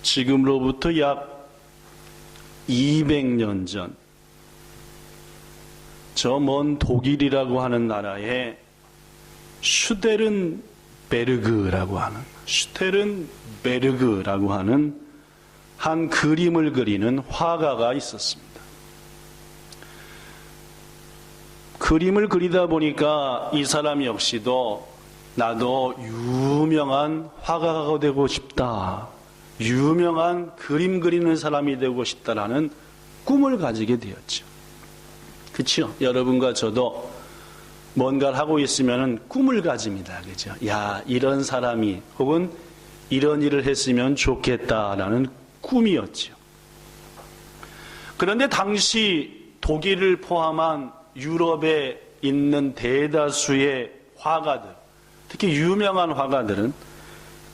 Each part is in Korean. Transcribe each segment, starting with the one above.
지금으로부터 약 200년 전, 저 먼 독일이라고 하는 나라에 슈테른베르그라고 하는 한 그림을 그리는 화가가 있었습니다. 그림을 그리다 보니까 이 사람 역시도 나도 유명한 화가가 되고 싶다, 유명한 그림 그리는 사람이 되고 싶다라는 꿈을 가지게 되었죠. 그렇죠? 여러분과 저도 뭔가를 하고 있으면 꿈을 가집니다. 그죠? 야, 이런 사람이 혹은 이런 일을 했으면 좋겠다라는 꿈이었죠. 그런데 당시 독일을 포함한 유럽에 있는 대다수의 화가들, 특히 유명한 화가들은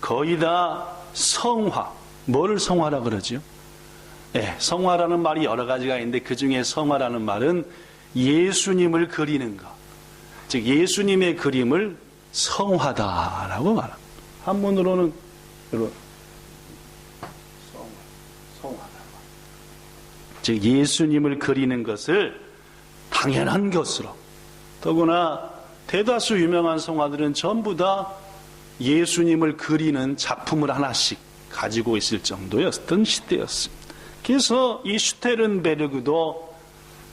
거의 다 성화, 뭐를 성화라 그러죠? 네, 성화라는 말이 여러 가지가 있는데 그 중에 성화라는 말은 예수님을 그리는 것, 즉 예수님의 그림을 성화다라고 말합니다. 한문으로는 성화다. 즉 예수님을 그리는 것을 당연한 것으로, 더구나 대다수 유명한 성화들은 전부 다 예수님을 그리는 작품을 하나씩 가지고 있을 정도였던 시대였습니다. 그래서 이 슈테른베르그도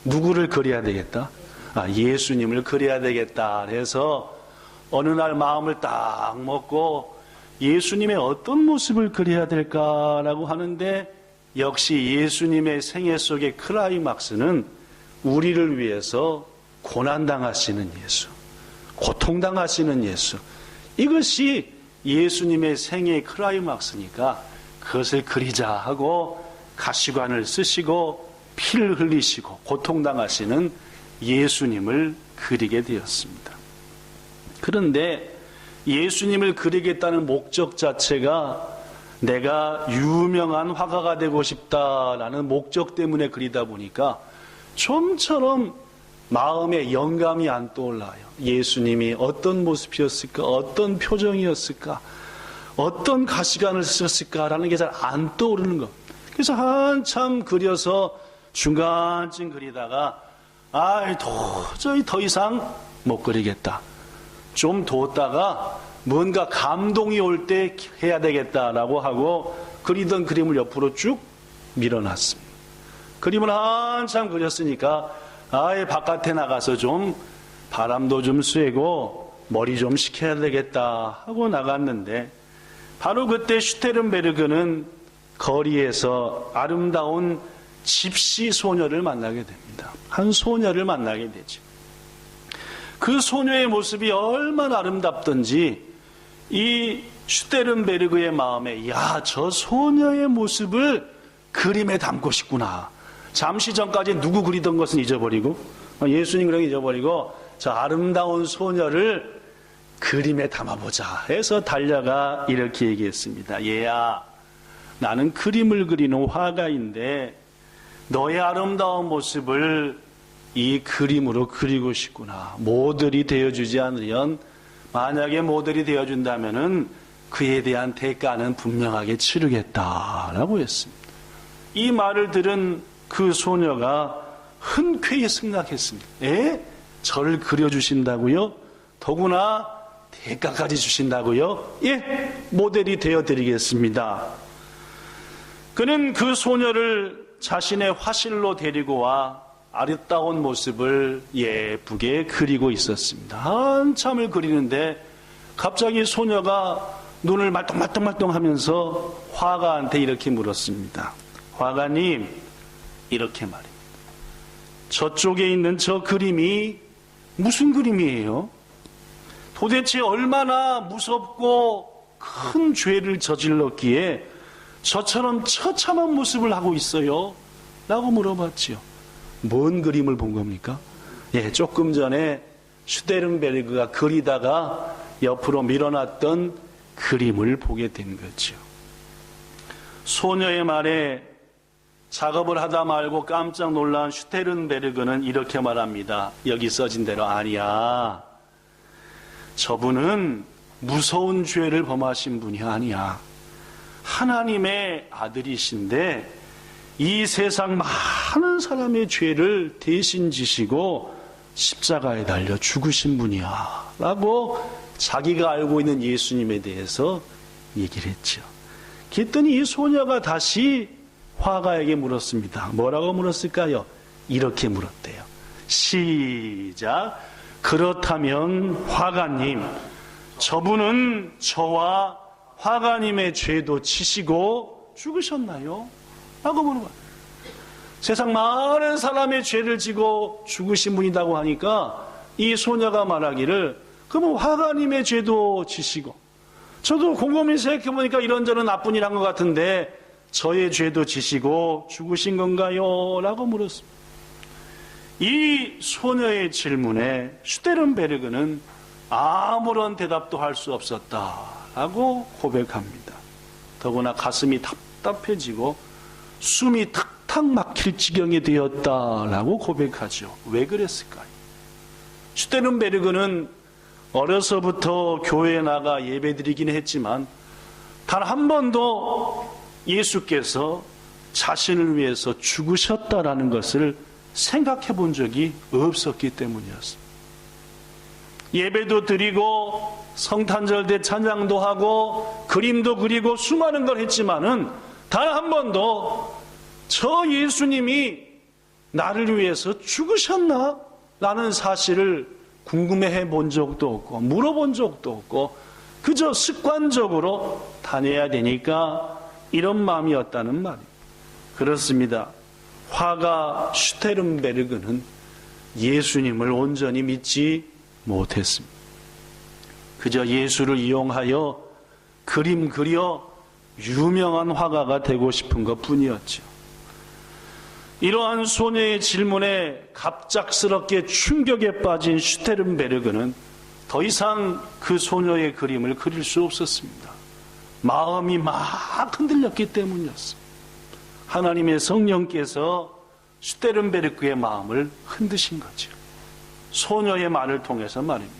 누구를 그려야 되겠다? 예수님을 그려야 되겠다 해서 어느 날 마음을 딱 먹고 예수님의 어떤 모습을 그려야 될까라고 하는데, 역시 예수님의 생애 속의 클라이막스는 우리를 위해서 고난당하시는 예수, 고통당하시는 예수, 이것이 예수님의 생애의 클라이막스니까 그것을 그리자 하고 가시관을 쓰시고 피를 흘리시고 고통당하시는 예수님을 그리게 되었습니다. 그런데 예수님을 그리겠다는 목적 자체가 내가 유명한 화가가 되고 싶다라는 목적 때문에 그리다 보니까 좀처럼 마음에 영감이 안 떠올라요. 예수님이 어떤 모습이었을까, 어떤 표정이었을까, 어떤 가시관을 쓰셨을까라는 게 잘 안 떠오르는 것. 그래서 한참 그려서 중간쯤 그리다가 도저히 더 이상 못 그리겠다, 좀 뒀다가 뭔가 감동이 올 때 해야 되겠다라고 하고 그리던 그림을 옆으로 쭉 밀어놨습니다. 그림을 한참 그렸으니까 바깥에 나가서 좀 바람도 좀 쐬고 머리 좀 식혀야 되겠다 하고 나갔는데, 바로 그때 슈테른베르그는 거리에서 아름다운 집시 소녀를 만나게 됩니다. 한 소녀를 만나게 되죠. 그 소녀의 모습이 얼마나 아름답던지 이 슈테른베르그의 마음에, 저 소녀의 모습을 그림에 담고 싶구나. 잠시 전까지 누구 그리던 것은 잊어버리고, 예수님 그림 잊어버리고 저 아름다운 소녀를 그림에 담아보자 해서 달려가 이렇게 얘기했습니다. 얘야, 나는 그림을 그리는 화가인데 너의 아름다운 모습을 이 그림으로 그리고 싶구나. 모델이 되어주지 않으면, 만약에 모델이 되어준다면은 그에 대한 대가는 분명하게 치르겠다라고 했습니다. 이 말을 들은 그 소녀가 흔쾌히 승낙했습니다. 저를 그려주신다고요? 더구나 대가까지 주신다고요? 모델이 되어드리겠습니다. 그는 그 소녀를 자신의 화실로 데리고 와 아름다운 모습을 예쁘게 그리고 있었습니다. 한참을 그리는데 갑자기 소녀가 눈을 말똥말똥 하면서 화가한테 이렇게 물었습니다. 화가님, 이렇게 말입니다. 저쪽에 있는 저 그림이 무슨 그림이에요? 도대체 얼마나 무섭고 큰 죄를 저질렀기에 저처럼 처참한 모습을 하고 있어요? 라고 물어봤지요. 뭔 그림을 본 겁니까? 조금 전에 슈테른베르그가 그리다가 옆으로 밀어놨던 그림을 보게 된 거죠. 소녀의 말에 작업을 하다 말고 깜짝 놀란 슈테른베르그는 이렇게 말합니다. 여기 써진 대로, 아니야, 저분은 무서운 죄를 범하신 분이 아니야. 하나님의 아들이신데 이 세상 많은 사람의 죄를 대신 지시고 십자가에 달려 죽으신 분이야 라고 자기가 알고 있는 예수님에 대해서 얘기를 했죠. 그랬더니 이 소녀가 다시 화가에게 물었습니다. 뭐라고 물었을까요? 이렇게 물었대요. 시작. 그렇다면 화가님, 저분은 저와 화가님의 죄도 지시고 죽으셨나요? 라고 물어봐요. 세상 많은 사람의 죄를 지고 죽으신 분이라고 하니까 이 소녀가 말하기를 그러면 화가님의 죄도 지시고 저도 곰곰이 생각해보니까 이런저런 나쁜 일 한 것 같은데 저의 죄도 지시고 죽으신 건가요? 라고 물었습니다. 이 소녀의 질문에 슈테른베르그는 아무런 대답도 할 수 없었다라고 고백합니다. 더구나 가슴이 답답해지고 숨이 탁탁 막힐 지경이 되었다라고 고백하죠. 왜 그랬을까요? 슈테른베르그는 어려서부터 교회에 나가 예배드리긴 했지만 단 한 번도 예수께서 자신을 위해서 죽으셨다라는 것을 생각해 본 적이 없었기 때문이었습니다. 예배도 드리고 성탄절 때 찬양도 하고 그림도 그리고 수많은 걸 했지만은 단 한 번도 저 예수님이 나를 위해서 죽으셨나? 라는 사실을 궁금해해 본 적도 없고 물어본 적도 없고 그저 습관적으로 다녀야 되니까 이런 마음이었다는 말이에요. 그렇습니다. 화가 슈테른베르그는 예수님을 온전히 믿지 못했습니다. 그저 예수를 이용하여 그림 그려 유명한 화가가 되고 싶은 것 뿐이었죠. 이러한 소녀의 질문에 갑작스럽게 충격에 빠진 슈테른베르그는 더 이상 그 소녀의 그림을 그릴 수 없었습니다. 마음이 막 흔들렸기 때문이었습니다. 하나님의 성령께서 슈테른베르크의 마음을 흔드신 거죠. 소녀의 말을 통해서 말입니다.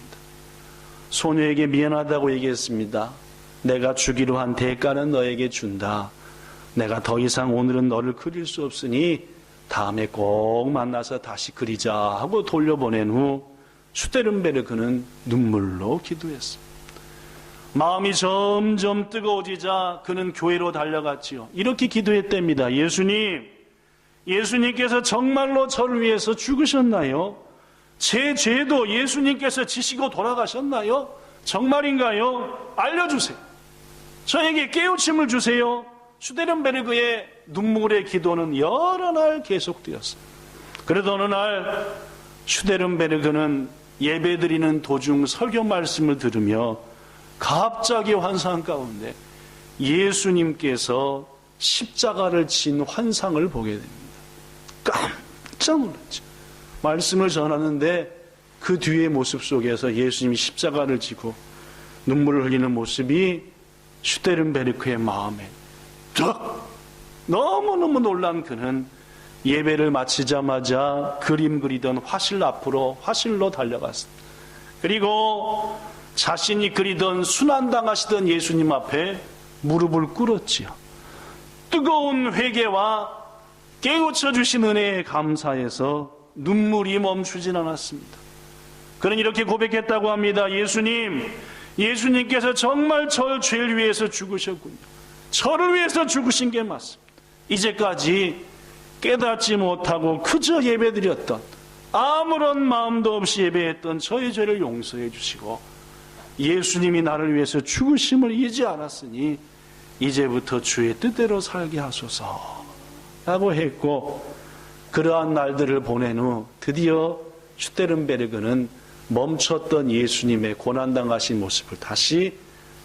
소녀에게 미안하다고 얘기했습니다. 내가 주기로 한 대가는 너에게 준다. 내가 더 이상 오늘은 너를 그릴 수 없으니 다음에 꼭 만나서 다시 그리자 하고 돌려보낸 후 슈테른베르크는 눈물로 기도했습니다. 마음이 점점 뜨거워지자 그는 교회로 달려갔지요. 이렇게 기도했답니다. 예수님, 예수님께서 정말로 저를 위해서 죽으셨나요? 제 죄도 예수님께서 지시고 돌아가셨나요? 정말인가요? 알려주세요. 저에게 깨우침을 주세요. 슈테른베르크의 눈물의 기도는 여러 날 계속되었습니다. 그래도 어느 날 슈테른베르크는 예배드리는 도중 설교 말씀을 들으며 갑자기 환상 가운데 예수님께서 십자가를 진 환상을 보게 됩니다. 깜짝 놀랐죠. 말씀을 전하는데 그 뒤의 모습 속에서 예수님이 십자가를 지고 눈물을 흘리는 모습이 슈테른베르크의 마음에 너무너무 놀란 그는 예배를 마치자마자 그림 그리던 화실 앞으로 화실로 달려갔습니다. 그리고 자신이 그리던 순환당하시던 예수님 앞에 무릎을 꿇었지요. 뜨거운 회개와 깨우쳐 주신 은혜에 감사해서 눈물이 멈추진 않았습니다. 그는 이렇게 고백했다고 합니다. 예수님께서 정말 저 죄를 위해서 죽으셨군요. 저를 위해서 죽으신 게 맞습니다. 이제까지 깨닫지 못하고 그저 예배드렸던 아무런 마음도 없이 예배했던 저의 죄를 용서해 주시고 예수님이 나를 위해서 죽으심을 잊지 않았으니 이제부터 주의 뜻대로 살게 하소서 라고 했고 그러한 날들을 보낸 후 드디어 슈테른베르크는 멈췄던 예수님의 고난당하신 모습을 다시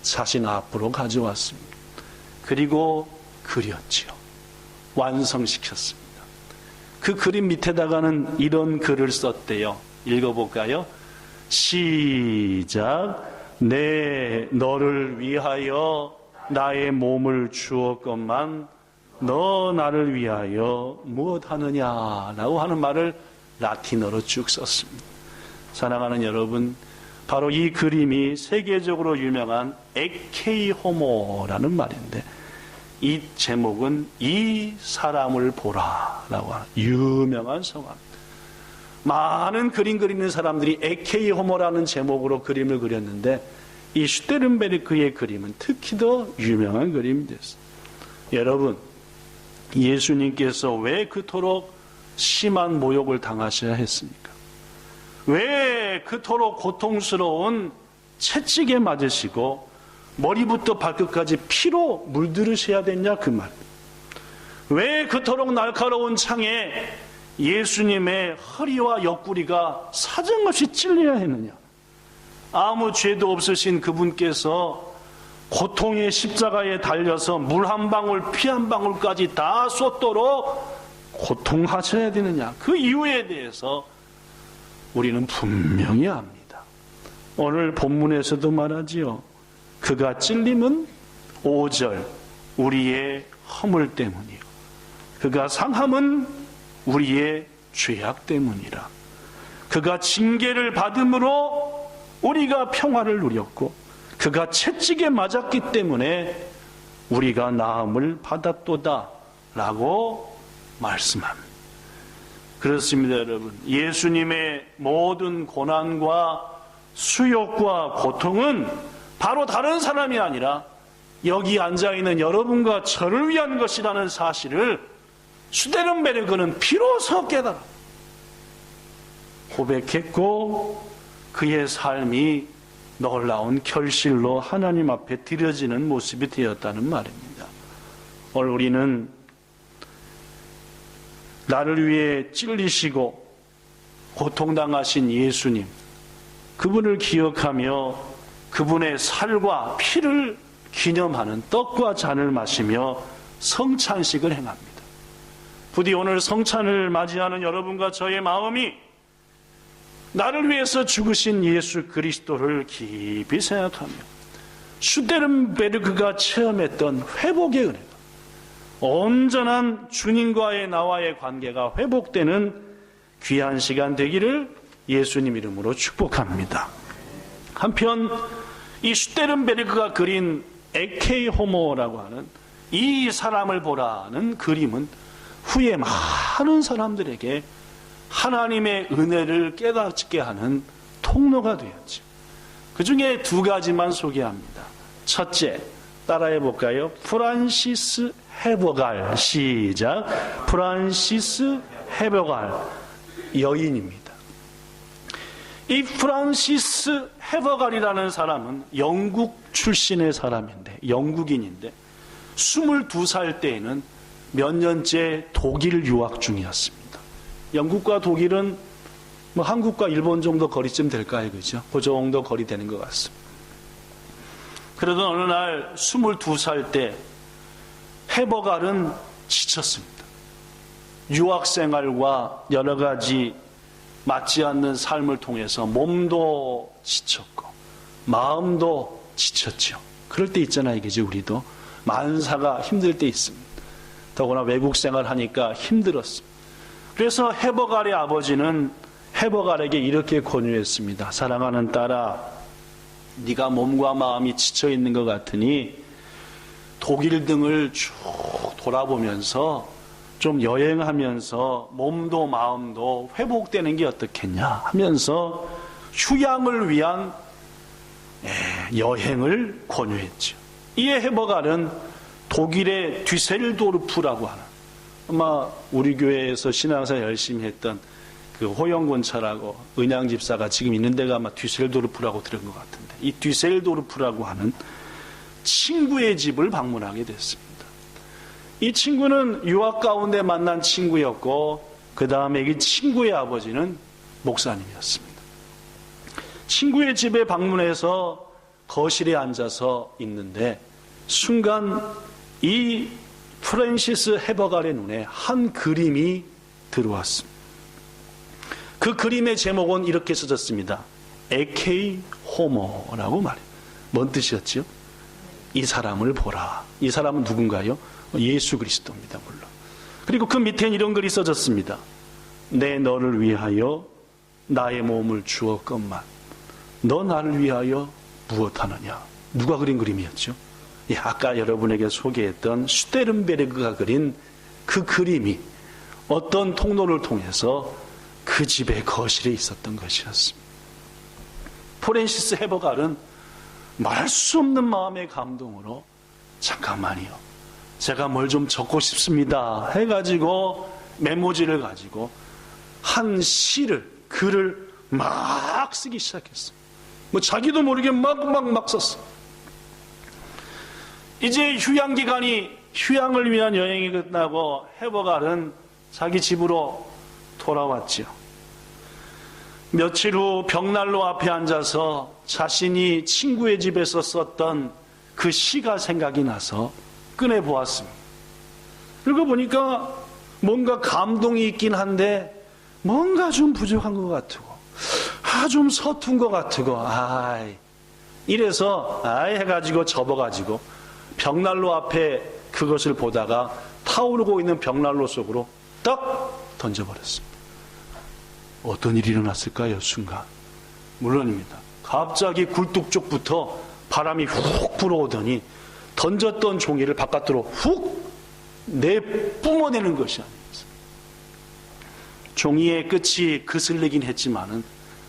자신 앞으로 가져왔습니다. 그리고 그렸지요. 완성시켰습니다. 그 그림 밑에다가는 이런 글을 썼대요. 읽어볼까요? 시작. 내 너를 위하여 나의 몸을 주었건만 너 나를 위하여 무엇하느냐 라고 하는 말을 라틴어로 쭉 썼습니다. 사랑하는 여러분, 바로 이 그림이 세계적으로 유명한 에케이 호모라는 말인데 이 제목은 이 사람을 보라라고 하는 유명한 성화입니다. 많은 그림 그리는 사람들이 에케이 호모라는 제목으로 그림을 그렸는데 이 슈테른베르크의 그림은 특히 더 유명한 그림이 됐어요. 여러분, 예수님께서 왜 그토록 심한 모욕을 당하셔야 했습니까? 왜 그토록 고통스러운 채찍에 맞으시고 머리부터 발끝까지 피로 물들으셔야 됐냐 그 말. 왜 그토록 날카로운 창에 예수님의 허리와 옆구리가 사정없이 찔려야 했느냐. 아무 죄도 없으신 그분께서 고통의 십자가에 달려서 물 한 방울 피 한 방울까지 다 쏟도록 고통하셔야 되느냐. 그 이유에 대해서 우리는 분명히 압니다. 오늘 본문에서도 말하지요. 그가 찔림은 5절 우리의 허물 때문이요. 그가 상함은 우리의 죄악 때문이라. 그가 징계를 받음으로 우리가 평화를 누렸고 그가 채찍에 맞았기 때문에 우리가 나음을 받았도다 라고 말씀합니다. 그렇습니다, 여러분. 예수님의 모든 고난과 수욕과 고통은 바로 다른 사람이 아니라 여기 앉아있는 여러분과 저를 위한 것이라는 사실을 슈테른베르크는 비로소 깨달아 고백했고 그의 삶이 놀라운 결실로 하나님 앞에 드려지는 모습이 되었다는 말입니다. 오늘 우리는 나를 위해 찔리시고 고통당하신 예수님, 그분을 기억하며 그분의 살과 피를 기념하는 떡과 잔을 마시며 성찬식을 행합니다. 부디 오늘 성찬을 맞이하는 여러분과 저의 마음이 나를 위해서 죽으신 예수 그리스도를 깊이 생각하며 슈테른베르크가 체험했던 회복의 은혜가 온전한 주님과의 나와의 관계가 회복되는 귀한 시간 되기를 예수님 이름으로 축복합니다. 한편 이 슈테른베르크가 그린 에케이 호모라고 하는 이 사람을 보라는 그림은 후에 많은 사람들에게 하나님의 은혜를 깨닫게 하는 통로가 되었죠. 그 중에 두 가지만 소개합니다. 첫째, 따라해 볼까요? 프란시스 헤버갈. 시작. 프란시스 헤버갈 여인입니다. 이 프란시스 헤버갈이라는 사람은 영국 출신의 사람인데, 영국인인데 22살 때에는 몇 년째 독일 유학 중이었습니다. 영국과 독일은 뭐 한국과 일본 정도 거리쯤 될까요? 그죠? 그 정도 거리 되는 것 같습니다. 그러던 어느 날 22살 때 헤버갈은 지쳤습니다. 유학생활과 여러 가지 맞지 않는 삶을 통해서 몸도 지쳤고 마음도 지쳤죠. 그럴 때 있잖아요. 이게 우리도 만사가 힘들 때 있습니다. 더구나 외국 생활하니까 힘들었습니다. 그래서 헤버갈의 아버지는 헤버갈에게 이렇게 권유했습니다. 사랑하는 딸아, 네가 몸과 마음이 지쳐 있는 것 같으니 독일 등을 쭉 돌아보면서 좀 여행하면서 몸도 마음도 회복되는 게 어떻겠냐 하면서 휴양을 위한 여행을 권유했죠. 이에 헤버갈은 독일의 뒤셀도르프라고 하는, 아마 우리 교회에서 신앙생활 열심히 했던 그 호영권차라고 은양집사가 지금 있는 데가 아마 뒤셀도르프라고 들은 것 같은데, 이 뒤셀도르프라고 하는 친구의 집을 방문하게 됐습니다. 이 친구는 유학 가운데 만난 친구였고 그 다음에 이 친구의 아버지는 목사님이었습니다. 친구의 집에 방문해서 거실에 앉아서 있는데 순간 이 프란시스 헤버갈의 눈에 한 그림이 들어왔습니다. 그 그림의 제목은 이렇게 써졌습니다. 에케이 호모라고 말해요. 뭔 뜻이었죠? 이 사람을 보라. 이 사람은 누군가요? 예수 그리스도입니다. 물론. 그리고 그 밑엔 이런 글이 써졌습니다. 내 너를 위하여 나의 몸을 주었건만 너 나를 위하여 무엇하느냐. 누가 그린 그림이었죠? 아까 여러분에게 소개했던 슈테른베르그가 그린 그 그림이 어떤 통로를 통해서 그 집의 거실에 있었던 것이었습니다. 프랜시스 헤버갈은 말할 수 없는 마음의 감동으로 잠깐만요, 제가 뭘 좀 적고 싶습니다 해가지고 메모지를 가지고 한 글을 막 쓰기 시작했어요. 자기도 모르게 막 썼어. 이제 휴양을 위한 여행이 끝나고 헤버갈은 자기 집으로 돌아왔지요. 며칠 후 벽난로 앞에 앉아서 자신이 친구의 집에서 썼던 그 시가 생각이 나서 꺼내보았습니다. 읽어보니까 뭔가 감동이 있긴 한데 뭔가 좀 부족한 것 같고 좀 서툰 것 같고 이래서 해가지고 접어가지고 벽난로 앞에 그것을 보다가 타오르고 있는 벽난로 속으로 딱 던져버렸습니다. 어떤 일이 일어났을까요? 순간 물론입니다. 갑자기 굴뚝 쪽부터 바람이 훅 불어오더니 던졌던 종이를 바깥으로 훅 내뿜어내는 것이 아니었어요. 종이의 끝이 그슬리긴 했지만은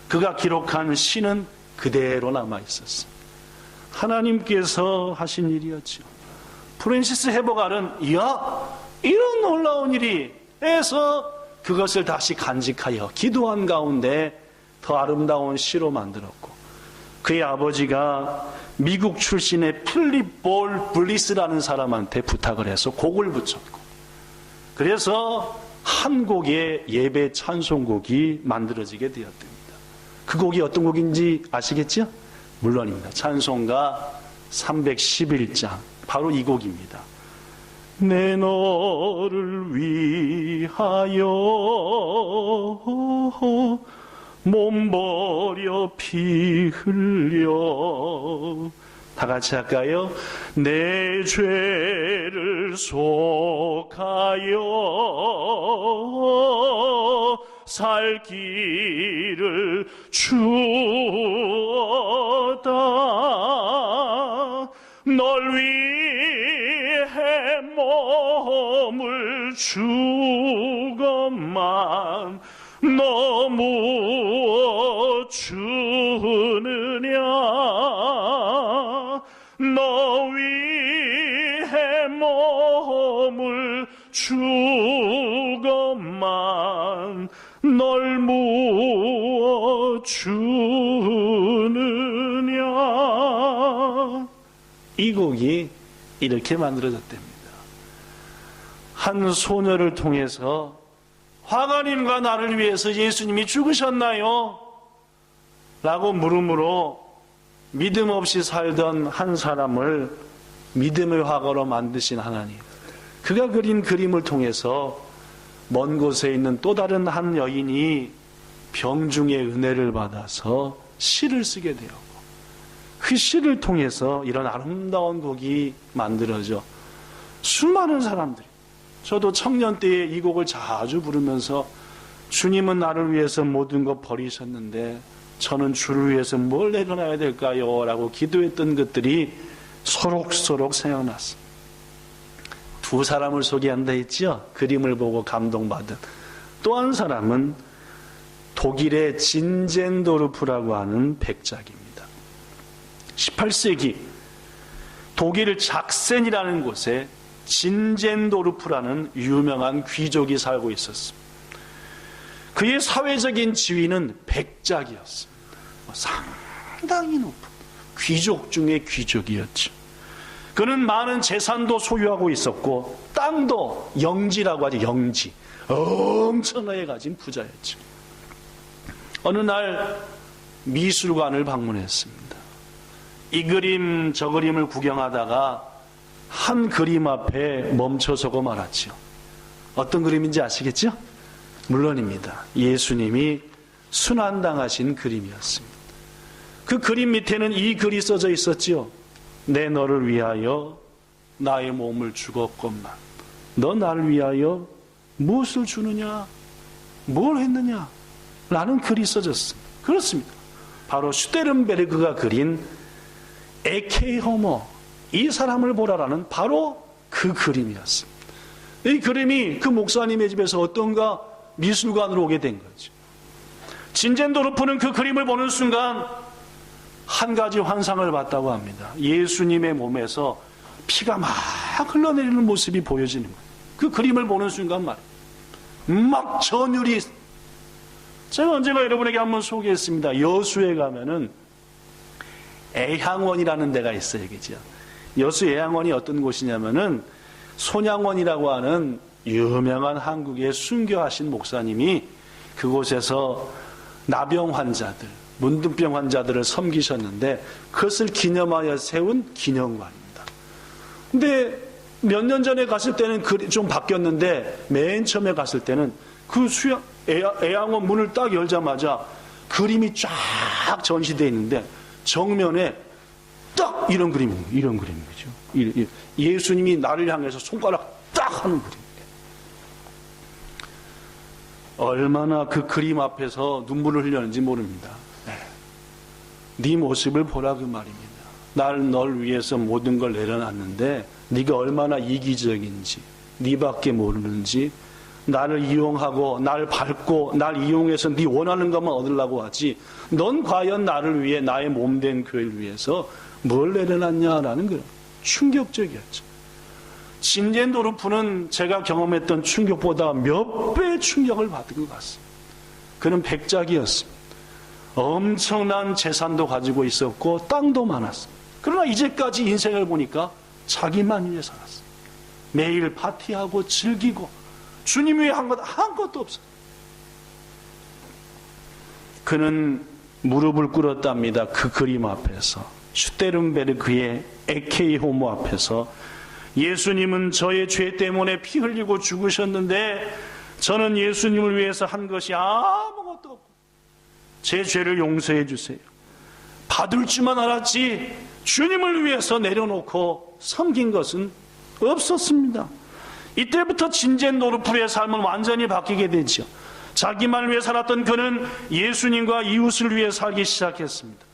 그가 기록한 시는 그대로 남아있었어요. 하나님께서 하신 일이었죠. 프랜시스 헤버갈은 이런 놀라운 일이 해서 그것을 다시 간직하여 기도한 가운데 더 아름다운 시로 만들었고, 그의 아버지가 미국 출신의 필립 볼 블리스라는 사람한테 부탁을 해서 곡을 붙였고, 그래서 한 곡의 예배 찬송곡이 만들어지게 되었답니다. 그 곡이 어떤 곡인지 아시겠죠? 물론입니다. 찬송가 311장, 바로 이 곡입니다. 내 너를 위하여 몸버려 피 흘려. 다 같이 할까요? 내 죄를 속하여 살 길을 주었다. 널 위해 몸을 주건만 너무 주느냐. 너 위해 몸을 주건만 널 무어 주느냐. 이 곡이 이렇게 만들어졌답니다. 한 소녀를 통해서 화가님과 나를 위해서 예수님이 죽으셨나요? 라고 물음으로 믿음 없이 살던 한 사람을 믿음의 화가로 만드신 하나님, 그가 그린 그림을 통해서 먼 곳에 있는 또 다른 한 여인이 병중의 은혜를 받아서 시를 쓰게 되었고, 그 시를 통해서 이런 아름다운 곡이 만들어져 수많은 사람들이, 저도 청년 때에 이 곡을 자주 부르면서 주님은 나를 위해서 모든 것 버리셨는데 저는 주를 위해서 뭘 내려놔야 될까요? 라고 기도했던 것들이 소록소록 생각났습니다. 두 사람을 소개한다 했죠? 그림을 보고 감동받은. 또 한 사람은 독일의 진젠도르프라고 하는 백작입니다. 18세기 독일 작센이라는 곳에 진젠도르프라는 유명한 귀족이 살고 있었습니다. 그의 사회적인 지위는 백작이었습니다. 상당히 높은 귀족 중의 귀족이었죠. 그는 많은 재산도 소유하고 있었고 땅도 영지라고 하죠. 영지. 엄청나게 가진 부자였죠. 어느 날 미술관을 방문했습니다. 이 그림 저 그림을 구경하다가 한 그림 앞에 멈춰서고 말았죠. 어떤 그림인지 아시겠죠? 물론입니다. 예수님이 순환당하신 그림이었습니다. 그 그림 밑에는 이 글이 써져 있었지요. 내 너를 위하여 나의 몸을 주었건만 너 나를 위하여 무엇을 주느냐, 뭘 했느냐 라는 글이 써졌습니다. 그렇습니다. 바로 슈테른베르그가 그린 에케 호모, 이 사람을 보라라는 바로 그 그림이었습니다. 이 그림이 그 목사님의 집에서 어떤가 미술관으로 오게 된 거죠. 진젠도르프는 그 그림을 보는 순간 한 가지 환상을 봤다고 합니다. 예수님의 몸에서 피가 막 흘러내리는 모습이 보여지는 거예요. 그 그림을 보는 순간 말이에요. 막 전율이. 제가 언젠가 여러분에게 한번 소개했습니다. 여수에 가면은 애향원이라는 데가 있어요. 그죠? 여수 애향원이 어떤 곳이냐면은 손양원이라고 하는 유명한 한국의 순교하신 목사님이 그곳에서 나병 환자들, 문둥병 환자들을 섬기셨는데 그것을 기념하여 세운 기념관입니다. 근데 몇 년 전에 갔을 때는 좀 바뀌었는데 맨 처음에 갔을 때는 그 애양원 문을 딱 열자마자 그림이 쫙 전시되어 있는데 정면에 딱 이런 그림이죠. 예수님이 나를 향해서 손가락 딱 하는 그림. 얼마나 그 그림 앞에서 눈물을 흘렸는지 모릅니다. 네 모습을 보라 그 말입니다. 널 위해서 모든 걸 내려놨는데 네가 얼마나 이기적인지, 네밖에 모르는지, 나를 이용하고 날 밟고 날 이용해서 네 원하는 것만 얻으려고 하지, 넌 과연 나를 위해, 나의 몸된 교회를 위해서 뭘 내려놨냐라는 거예요. 충격적이었죠. 진젠도르프는 제가 경험했던 충격보다 몇 배의 충격을 받은 것 같습니다. 그는 백작이었습니다. 엄청난 재산도 가지고 있었고 땅도 많았습니다. 그러나 이제까지 인생을 보니까 자기만 위해 살았어요. 매일 파티하고 즐기고 주님 위해 한 것도 없어요. 그는 무릎을 꿇었답니다. 그 그림 앞에서, 슈테른베르크의 에케이 호모 앞에서 예수님은 저의 죄 때문에 피 흘리고 죽으셨는데 저는 예수님을 위해서 한 것이 아무것도 없고 제 죄를 용서해 주세요. 받을 줄만 알았지 주님을 위해서 내려놓고 섬긴 것은 없었습니다. 이때부터 진젠도르프의 삶은 완전히 바뀌게 되죠. 자기만을 위해 살았던 그는 예수님과 이웃을 위해 살기 시작했습니다.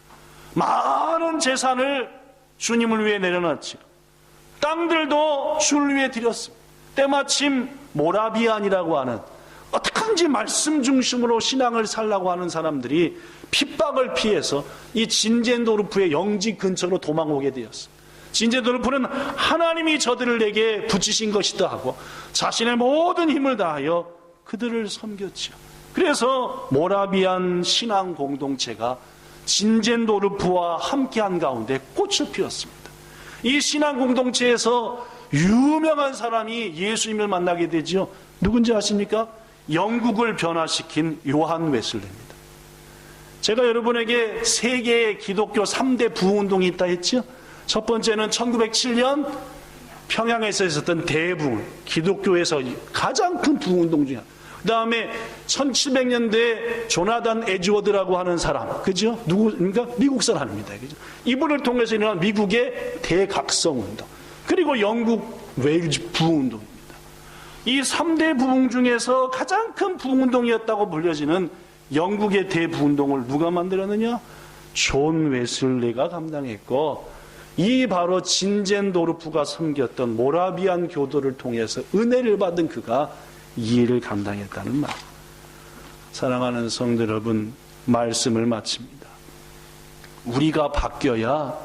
많은 재산을 주님을 위해 내려놨죠. 땅들도 주를 위해 드렸습니다. 때마침 모라비안이라고 하는 어떡한지 말씀 중심으로 신앙을 살라고 하는 사람들이 핍박을 피해서 이 진젠도르프의 영지 근처로 도망오게 되었습니다. 진젠도르프는 하나님이 저들을 내게 붙이신 것이다 하고 자신의 모든 힘을 다하여 그들을 섬겼죠. 그래서 모라비안 신앙 공동체가 진젠도르프와 함께한 가운데 꽃을 피웠습니다. 이 신앙 공동체에서 유명한 사람이 예수님을 만나게 되죠. 누군지 아십니까? 영국을 변화시킨 요한 웨슬레입니다. 제가 여러분에게 세계의 기독교 3대 부흥운동이 있다 했죠. 첫 번째는 1907년 평양에서 있었던 대부흥, 기독교에서 가장 큰 부흥운동 중에 하나. 그 다음에 1700년대에 조나단 에즈워드라고 하는 사람, 그죠? 누구입니까? 미국 사람입니다. 그죠? 이분을 통해서 일어난 미국의 대각성운동, 그리고 영국 웨일즈 부흥운동입니다. 이 3대 부흥 중에서 가장 큰 부흥운동이었다고 불려지는 영국의 대부흥운동을 누가 만들었느냐? 존 웨슬리가 감당했고, 이 바로 진젠도르프가 섬겼던 모라비안 교도를 통해서 은혜를 받은 그가 이 일을 감당했다는 말. 사랑하는 성도 여러분, 말씀을 마칩니다. 우리가 바뀌어야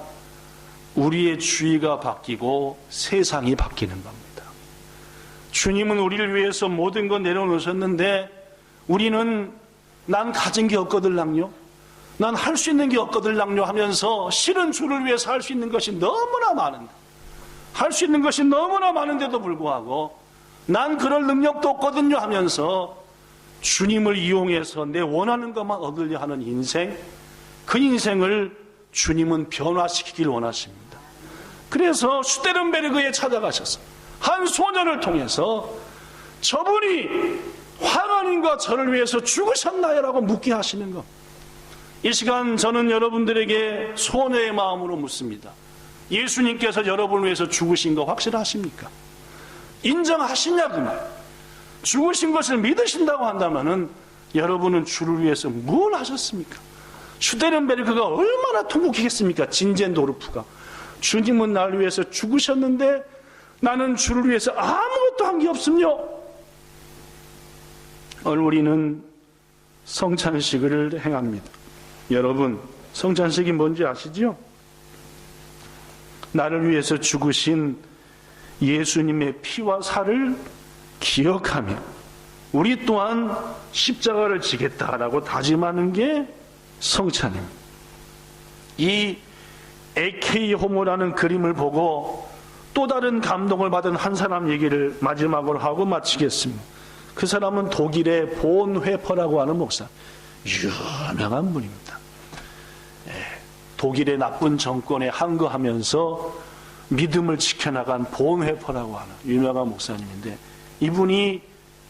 우리의 주의가 바뀌고 세상이 바뀌는 겁니다. 주님은 우리를 위해서 모든 것 내려놓으셨는데 우리는 난 가진 게 없거들랑요, 난 할 수 있는 게 없거들랑요 하면서 실은 주를 위해서 할 수 있는 것이 너무나 많은데, 할 수 있는 것이 너무나 많은데도 불구하고 난 그럴 능력도 없거든요 하면서 주님을 이용해서 내 원하는 것만 얻으려 하는 인생, 그 인생을 주님은 변화시키길 원하십니다. 그래서 슈테른베르크에 찾아가셔서 한 소년을 통해서 저분이 하나님과 저를 위해서 죽으셨나요? 라고 묻게 하시는 것. 이 시간 저는 여러분들에게 소녀의 마음으로 묻습니다. 예수님께서 여러분을 위해서 죽으신 거 확실하십니까? 인정하시냐 그 말. 죽으신 것을 믿으신다고 한다면은 여러분은 주를 위해서 뭘 하셨습니까? 슈테른베르크가 얼마나 통곡했겠습니까? 진젠도르프가 주님은 나를 위해서 죽으셨는데 나는 주를 위해서 아무것도 한 게 없음요. 오늘 우리는 성찬식을 행합니다. 여러분, 성찬식이 뭔지 아시죠? 나를 위해서 죽으신 예수님의 피와 살을 기억하며 우리 또한 십자가를 지겠다라고 다짐하는 게 성찬입니다. 이 에케이 호모라는 그림을 보고 또 다른 감동을 받은 한 사람 얘기를 마지막으로 하고 마치겠습니다. 그 사람은 독일의 본 회퍼라고 하는 목사, 유명한 분입니다. 독일의 나쁜 정권에 항거하면서 믿음을 지켜나간 본 회퍼라고 하는 유명한 목사님인데, 이분이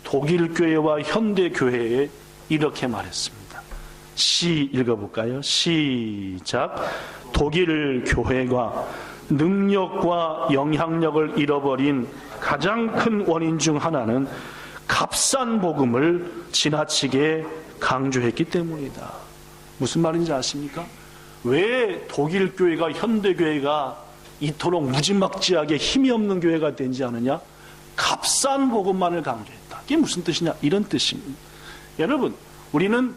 독일 교회와 현대 교회에 이렇게 말했습니다. 읽어볼까요? 시작. 독일 교회가 능력과 영향력을 잃어버린 가장 큰 원인 중 하나는 값싼 복음을 지나치게 강조했기 때문이다. 무슨 말인지 아십니까? 왜 독일 교회가 현대 교회가 이토록 무지막지하게 힘이 없는 교회가 되지 않느냐? 값싼 복음만을 강조했다. 이게 무슨 뜻이냐? 이런 뜻입니다. 여러분, 우리는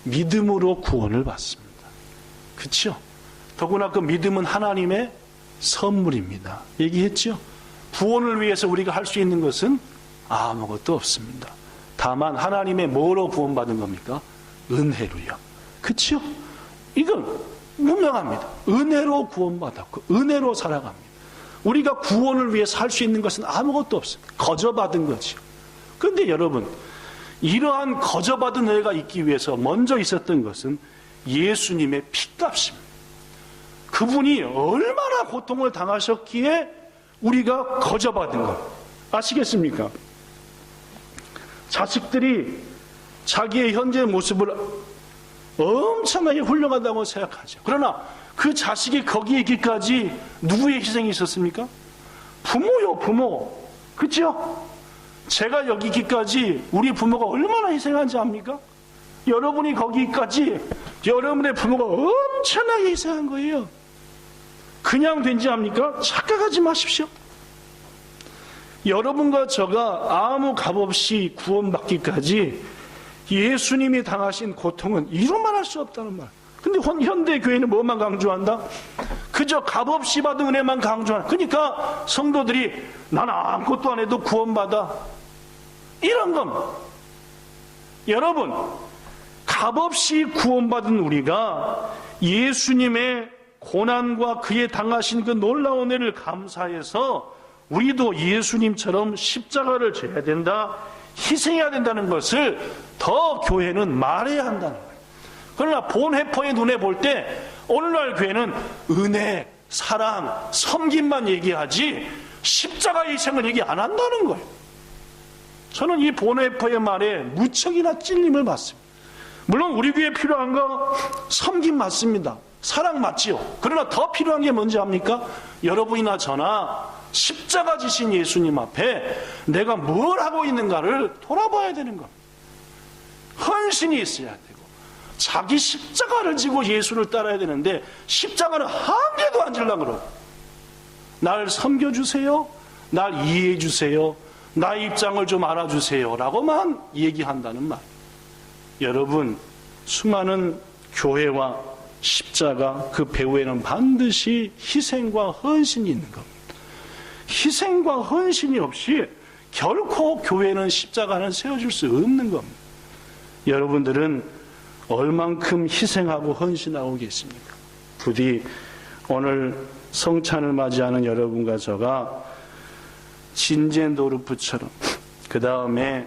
믿음으로 구원을 받습니다. 그렇죠? 더구나 그 믿음은 하나님의 선물입니다. 얘기했죠? 구원을 위해서 우리가 할 수 있는 것은 아무것도 없습니다. 다만 하나님의 뭐로 구원받은 겁니까? 은혜로요. 그렇죠? 이건 분명합니다. 은혜로 구원받았고 은혜로 살아갑니다. 우리가 구원을 위해서 할 수 있는 것은 아무것도 없습니다. 거저받은 거죠. 그런데 여러분, 이러한 거저받은 은혜가 있기 위해서 먼저 있었던 것은 예수님의 피값입니다. 그분이 얼마나 고통을 당하셨기에 우리가 거저받은 것 아시겠습니까? 자식들이 자기의 현재 모습을 엄청나게 훌륭하다고 생각하죠. 그러나 그 자식이 거기에 있기까지 누구의 희생이 있었습니까? 부모요, 부모. 그렇죠? 제가 여기 있기까지 우리 부모가 얼마나 희생한지 압니까? 여러분이 거기까지 여러분의 부모가 엄청나게 희생한 거예요. 그냥 된지 압니까? 착각하지 마십시오. 여러분과 저가 아무 값없이 구원받기까지 예수님이 당하신 고통은 이루말할 수 없다는 말. 근데 현대 교회는 뭐만 강조한다? 그저 값없이 받은 은혜만 강조한다. 그러니까 성도들이 난 아무것도 안 해도 구원받아. 이런 겁니다. 여러분, 값없이 구원받은 우리가 예수님의 고난과 그의 당하신 그 놀라운 은혜를 감사해서 우리도 예수님처럼 십자가를 져야 된다, 희생해야 된다는 것을 더 교회는 말해야 한다는 거예요. 그러나 본회퍼의 눈에 볼 때 오늘날 교회는 은혜, 사랑, 섬김만 얘기하지 십자가 희생을 얘기 안 한다는 거예요. 저는 이 본회퍼의 말에 무척이나 찔림을 받습니다. 물론 우리 교회에 필요한 거 섬김 맞습니다. 사랑 맞지요. 그러나 더 필요한 게 뭔지 압니까? 여러분이나 저나 십자가 지신 예수님 앞에 내가 뭘 하고 있는가를 돌아봐야 되는 겁니다. 헌신이 있어야 되고 자기 십자가를 지고 예수를 따라야 되는데 십자가를 한 개도 안 지려고 그러고 날 섬겨주세요, 날 이해해주세요, 나의 입장을 좀 알아주세요 라고만 얘기한다는 말. 여러분, 수많은 교회와 십자가 그 배후에는 반드시 희생과 헌신이 있는 겁니다. 희생과 헌신이 없이 결코 교회는 십자가는 세워줄 수 없는 겁니다. 여러분들은 얼만큼 희생하고 헌신하고 계십니까? 부디 오늘 성찬을 맞이하는 여러분과 저가 진젠도르프처럼 그 다음에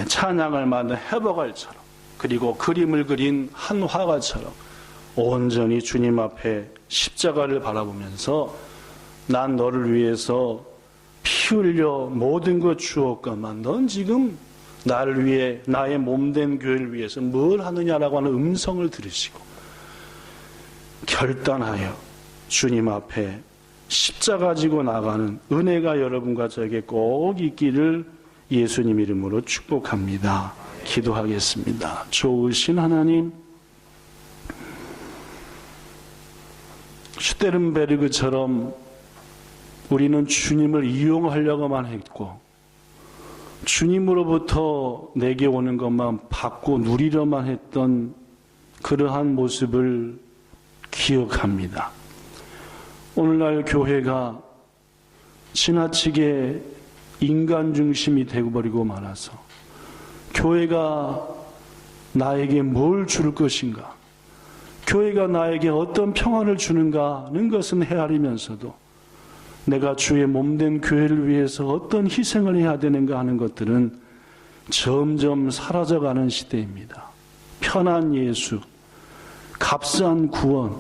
찬양을 만든 해버갈처럼 그리고 그림을 그린 한 화가처럼 온전히 주님 앞에 십자가를 바라보면서 난 너를 위해서 피 흘려 모든 것 주었건만 넌 지금 나를 위해 나의 몸된 교회를 위해서 뭘 하느냐라고 하는 음성을 들으시고 결단하여 주님 앞에 십자가 지고 나가는 은혜가 여러분과 저에게 꼭 있기를 예수님 이름으로 축복합니다. 기도하겠습니다. 좋으신 하나님, 슈테른베르그처럼 우리는 주님을 이용하려고만 했고 주님으로부터 내게 오는 것만 받고 누리려만 했던 그러한 모습을 기억합니다. 오늘날 교회가 지나치게 인간 중심이 되어버리고 말아서 교회가 나에게 뭘 줄 것인가, 교회가 나에게 어떤 평안을 주는가 하는 것은 헤아리면서도 내가 주의 몸된 교회를 위해서 어떤 희생을 해야 되는가 하는 것들은 점점 사라져가는 시대입니다. 편한 예수, 값싼 구원,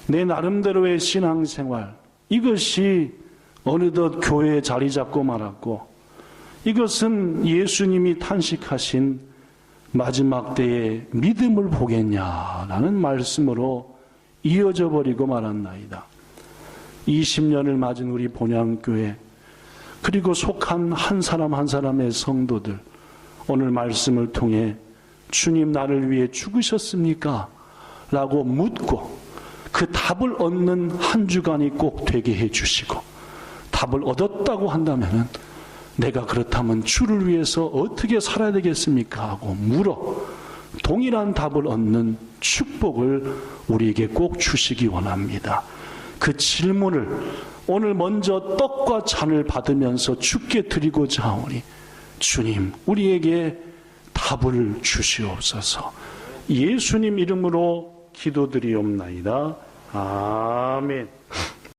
내 나름대로의 신앙생활, 이것이 어느덧 교회에 자리 잡고 말았고, 이것은 예수님이 탄식하신 마지막 때의 믿음을 보겠냐라는 말씀으로 이어져 버리고 말았나이다. 20년을 맞은 우리 본향교회, 그리고 속한 한 사람 한 사람의 성도들, 오늘 말씀을 통해 주님 나를 위해 죽으셨습니까? 라고 묻고 그 답을 얻는 한 주간이 꼭 되게 해주시고, 답을 얻었다고 한다면 내가 그렇다면 주를 위해서 어떻게 살아야 되겠습니까? 하고 물어 동일한 답을 얻는 축복을 우리에게 꼭 주시기 원합니다. 그 질문을 오늘 먼저 떡과 잔을 받으면서 주께 드리고자 하오니 주님, 우리에게 답을 주시옵소서. 예수님 이름으로 기도드리옵나이다. 아멘.